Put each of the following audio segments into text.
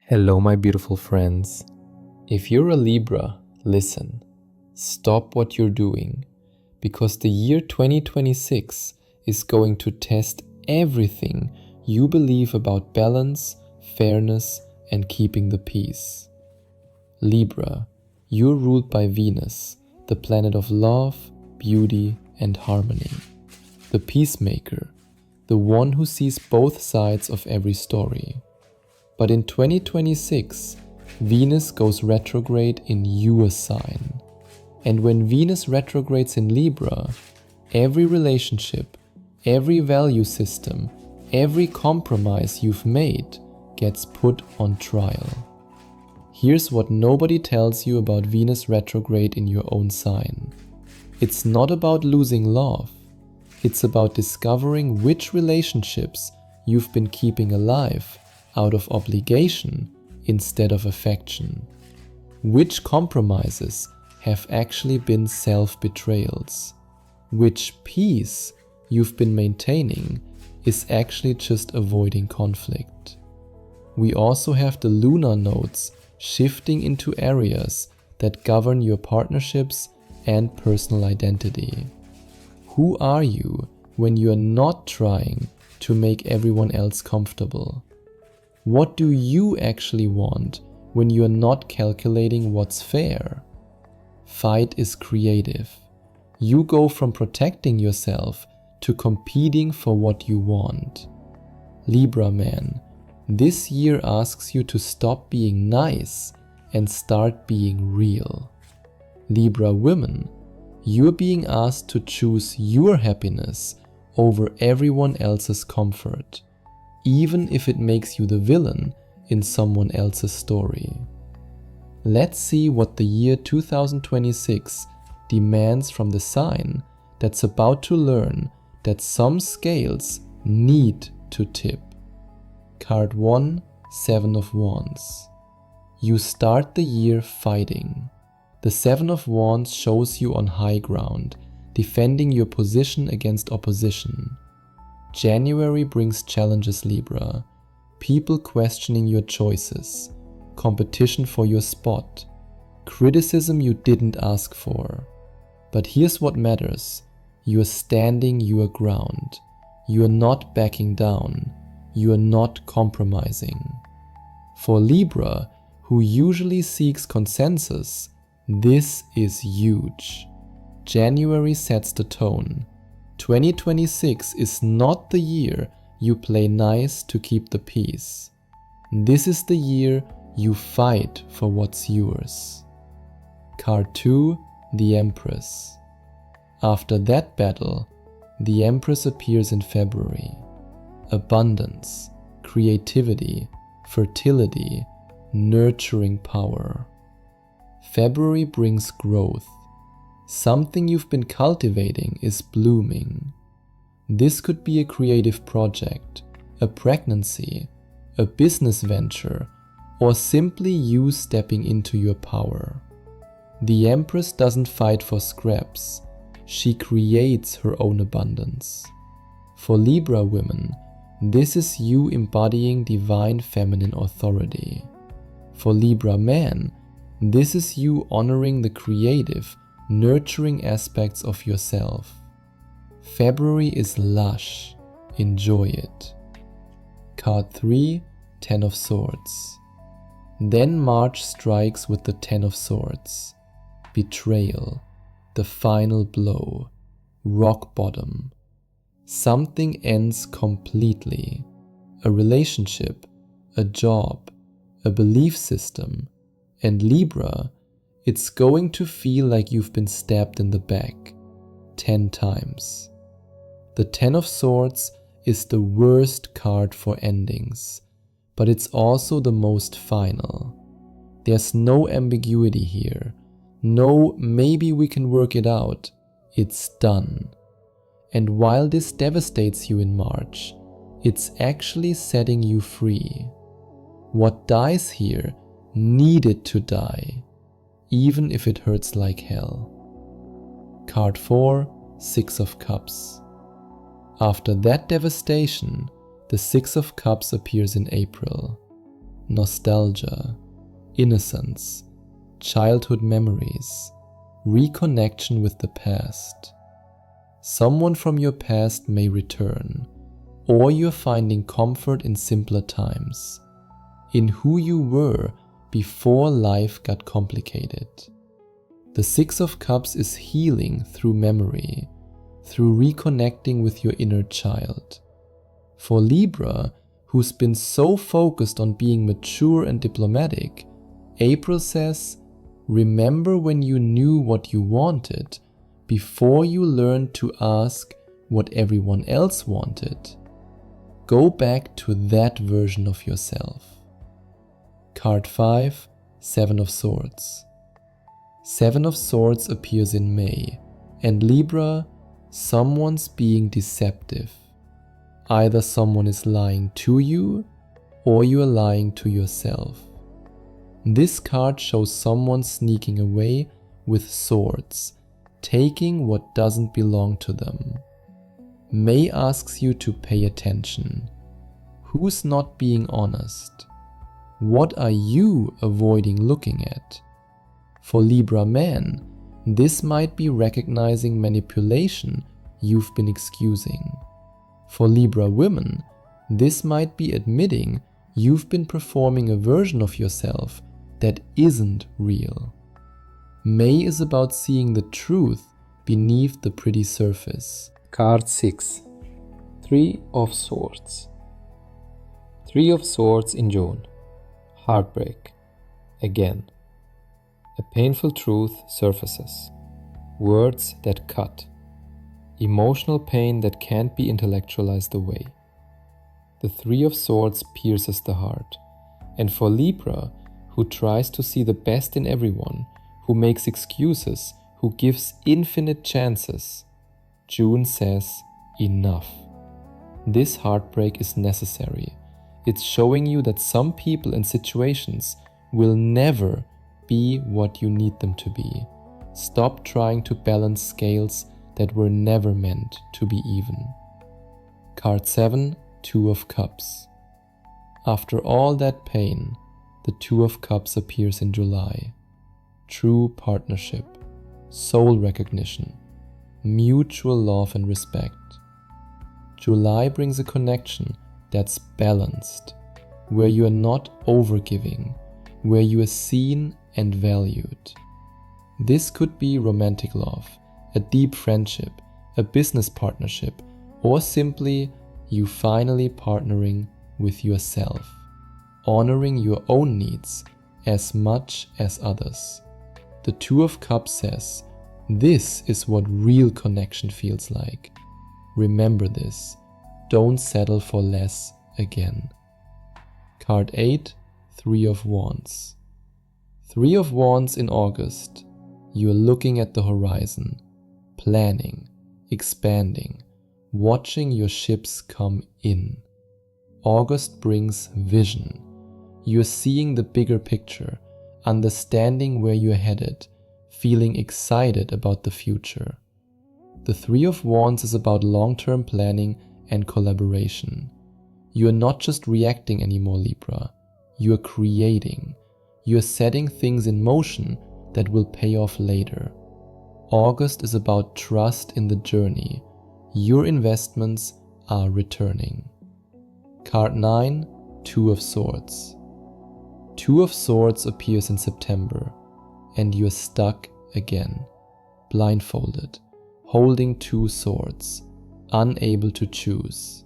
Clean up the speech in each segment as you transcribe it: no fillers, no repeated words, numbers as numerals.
Hello, my beautiful friends. If you're a Libra, listen. Stop what you're doing, because the year 2026 is going to test everything you believe about balance, fairness, and keeping the peace. Libra, you're ruled by Venus, the planet of love, beauty, and harmony. The peacemaker, the one who sees both sides of every story. But in 2026, Venus goes retrograde in your sign. And when Venus retrogrades in Libra, every relationship, every value system, every compromise you've made gets put on trial. Here's what nobody tells you about Venus retrograde in your own sign. It's not about losing love. It's about discovering which relationships you've been keeping alive out of obligation instead of affection. Which compromises have actually been self-betrayals? Which peace you've been maintaining is actually just avoiding conflict? We also have the lunar nodes shifting into areas that govern your partnerships and personal identity. Who are you when you're not trying to make everyone else comfortable? What do you actually want when you're not calculating what's fair? Fight is creative. You go from protecting yourself to competing for what you want. Libra man, this year asks you to stop being nice and start being real. Libra women, you're being asked to choose your happiness over everyone else's comfort, even if it makes you the villain in someone else's story. Let's see what the year 2026 demands from the sign that's about to learn that some scales need to tip. Card 1, 7 of Wands. You start the year fighting. The 7 of Wands shows you on high ground, defending your position against opposition. January brings challenges, Libra. People questioning your choices, competition for your spot, criticism you didn't ask for. But here's what matters. You're standing your ground. You're not backing down. You're not compromising. For Libra, who usually seeks consensus, this is huge. January sets the tone. 2026 is not the year you play nice to keep the peace. This is the year you fight for what's yours. Card 2, the Empress. After that battle, the Empress appears in February. Abundance, creativity, fertility, nurturing power. February brings growth. Something you've been cultivating is blooming. This could be a creative project, a pregnancy, a business venture, or simply you stepping into your power. The Empress doesn't fight for scraps. She creates her own abundance. For Libra women, this is you embodying divine feminine authority. For Libra men, this is you honoring the creative, nurturing aspects of yourself. February is lush. Enjoy it. Card 3, 10 of Swords. Then March strikes with the 10 of Swords. Betrayal. The final blow. Rock bottom. Something ends completely. A relationship, a job, a belief system. And Libra, it's going to feel like you've been stabbed in the back 10 times. The 10 of Swords is the worst card for endings, but it's also the most final. There's no ambiguity here. No, maybe we can work it out. It's done. And while this devastates you in March, it's actually setting you free. What dies here needed to die, even if it hurts like hell. Card 4, 6 of Cups. After that devastation, the 6 of Cups appears in April. nostalgia, innocence, childhood memories, reconnection with the past. Someone from your past may return, or you're finding comfort in simpler times, in who you were before life got complicated. The Six of Cups is healing through memory, through reconnecting with your inner child. For Libra, who's been so focused on being mature and diplomatic, April says, remember when you knew what you wanted before you learned to ask what everyone else wanted. Go back to that version of yourself. Card 5, Seven of Swords. Seven of Swords appears in May, and Libra, someone's being deceptive. Either someone is lying to you, or you are lying to yourself. This card shows someone sneaking away with swords, taking what doesn't belong to them. May asks you to pay attention. Who's not being honest? What are you avoiding looking at? For Libra man, this might be recognizing manipulation you've been excusing. For Libra women, this might be admitting you've been performing a version of yourself that isn't real. May is about seeing the truth beneath the pretty surface. Card 6. Three of Swords. Three of Swords in June. Heartbreak. Again. A painful truth surfaces. Words that cut. Emotional pain that can't be intellectualized away. The Three of Swords pierces the heart. And for Libra, who tries to see the best in everyone, who makes excuses, who gives infinite chances, June says, enough. This heartbreak is necessary. It's showing you that some people and situations will never be what you need them to be. Stop trying to balance scales that were never meant to be even. Card 7, Two of Cups. After all that pain, the Two of Cups appears in July. True partnership, soul recognition, mutual love and respect. July brings a connection that's balanced, where you are not overgiving, where you are seen and valued. This could be romantic love, a deep friendship, a business partnership, or simply you finally partnering with yourself, honoring your own needs as much as others. The Two of Cups says, this is what real connection feels like. Remember this. Don't settle for less again. Card 8, Three of Wands. Three of Wands in August. You're looking at the horizon, planning, expanding, watching your ships come in. August brings vision. You're seeing the bigger picture, understanding where you're headed, feeling excited about the future. The Three of Wands is about long-term planning and collaboration. You are not just reacting anymore, Libra. You are creating. You are setting things in motion that will pay off later. August is about trust in the journey. Your investments are returning. Card 9, Two of Swords. Two of Swords appears in September, and you're stuck again, blindfolded, holding two swords, unable to choose.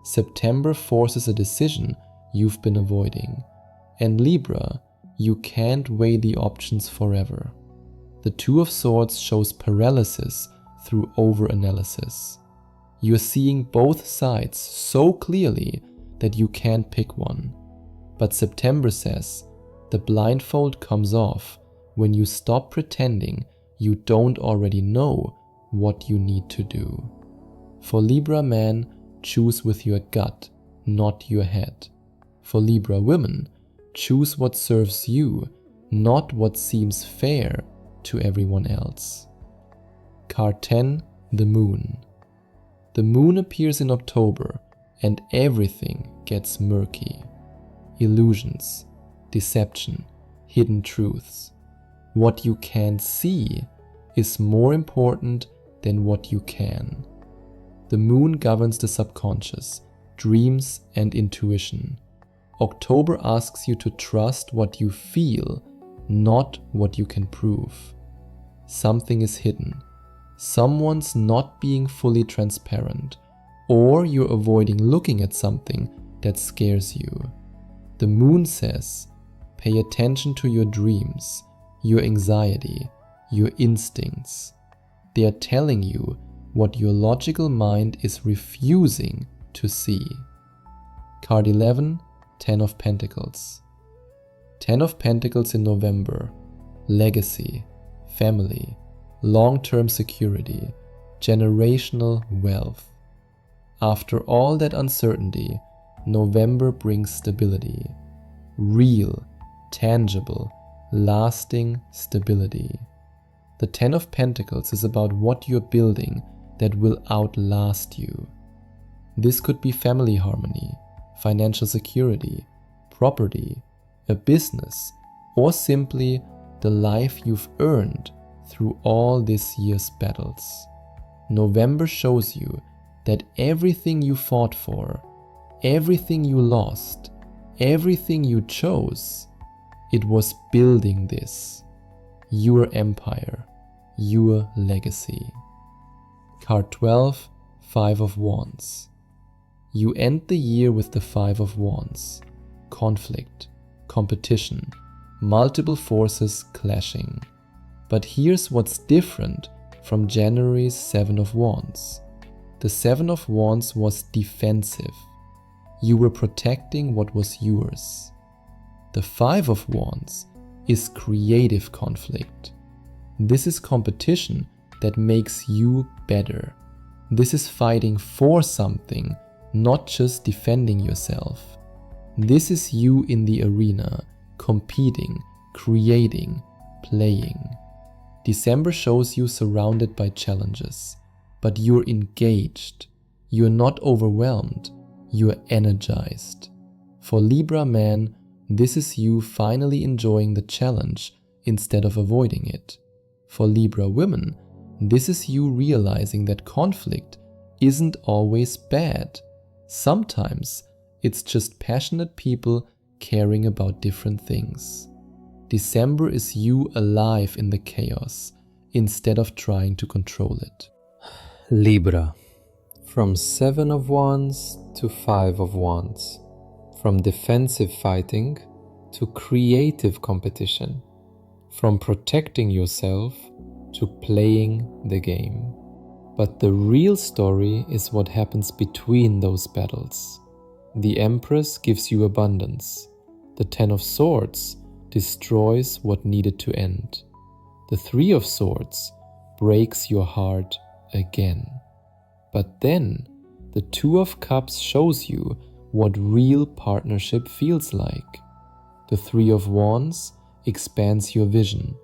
September forces a decision you've been avoiding, and Libra, you can't weigh the options forever. The Two of Swords shows paralysis through overanalysis. You're seeing both sides so clearly that you can't pick one. But September says, the blindfold comes off when you stop pretending you don't already know what you need to do. For Libra man, choose with your gut, not your head. For Libra women, choose what serves you, not what seems fair to everyone else. Card 10, the Moon. The Moon appears in October and everything gets murky. illusions, deception, hidden truths. What you can't see is more important than what you can. The moon governs the subconscious, dreams, and intuition. October asks you to trust what you feel, not what you can prove. Something is hidden. Someone's not being fully transparent, or you're avoiding looking at something that scares you. The moon says, pay attention to your dreams, your anxiety, your instincts. They are telling you what your logical mind is refusing to see. Card 11, 10 of Pentacles. 10 of Pentacles in November. Legacy, family, long-term security, generational wealth. After all that uncertainty, November brings stability. Real, tangible, lasting stability. The 10 of Pentacles is about what you're building that will outlast you. This could be family harmony, financial security, property, a business, or simply the life you've earned through all this year's battles. November shows you that everything you fought for, everything you lost, everything you chose, it was building this. Your empire, your legacy. Card 12, 5 of Wands. You end the year with the 5 of Wands. Conflict, competition, multiple forces clashing. But here's what's different from January's 7 of Wands. The 7 of Wands was defensive. You were protecting what was yours. The 5 of Wands is creative conflict. This is competition that makes you better. This is fighting for something, not just defending yourself. This is you in the arena, competing, creating, playing. December shows you surrounded by challenges, but you're engaged. You're not overwhelmed. You're energized. For Libra man, this is you finally enjoying the challenge instead of avoiding it. For Libra women, this is you realizing that conflict isn't always bad. Sometimes it's just passionate people caring about different things. December is you alive in the chaos instead of trying to control it. Libra. From 7 of Wands to 5 of Wands. From defensive fighting to creative competition. From protecting yourself to playing the game. But the real story is what happens between those battles. The Empress gives you abundance. The 10 of Swords destroys what needed to end. The 3 of Swords breaks your heart again. But then the 2 of Cups shows you what real partnership feels like. The 3 of Wands expands your vision.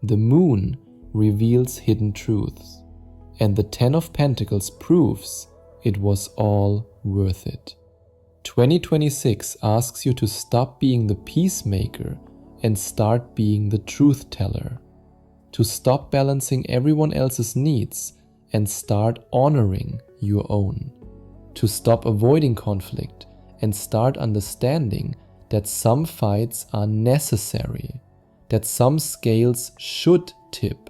The Moon reveals hidden truths. And the 10 of Pentacles proves it was all worth it. 2026 asks you to stop being the peacemaker and start being the truth teller. To stop balancing everyone else's needs and start honoring your own. To stop avoiding conflict and start understanding that some fights are necessary, that some scales should tip,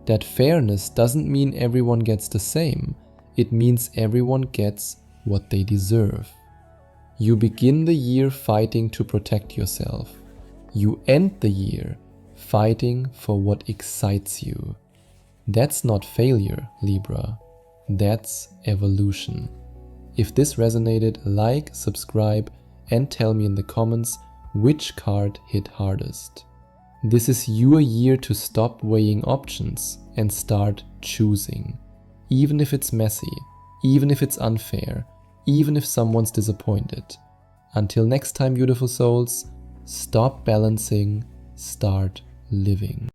that fairness doesn't mean everyone gets the same, it means everyone gets what they deserve. You begin the year fighting to protect yourself. You end the year fighting for what excites you. That's not failure, Libra. That's evolution. If this resonated, like, subscribe, and tell me in the comments which card hit hardest. This is your year to stop weighing options and start choosing. Even if it's messy, even if it's unfair, even if someone's disappointed. Until next time, beautiful souls, stop balancing, start living.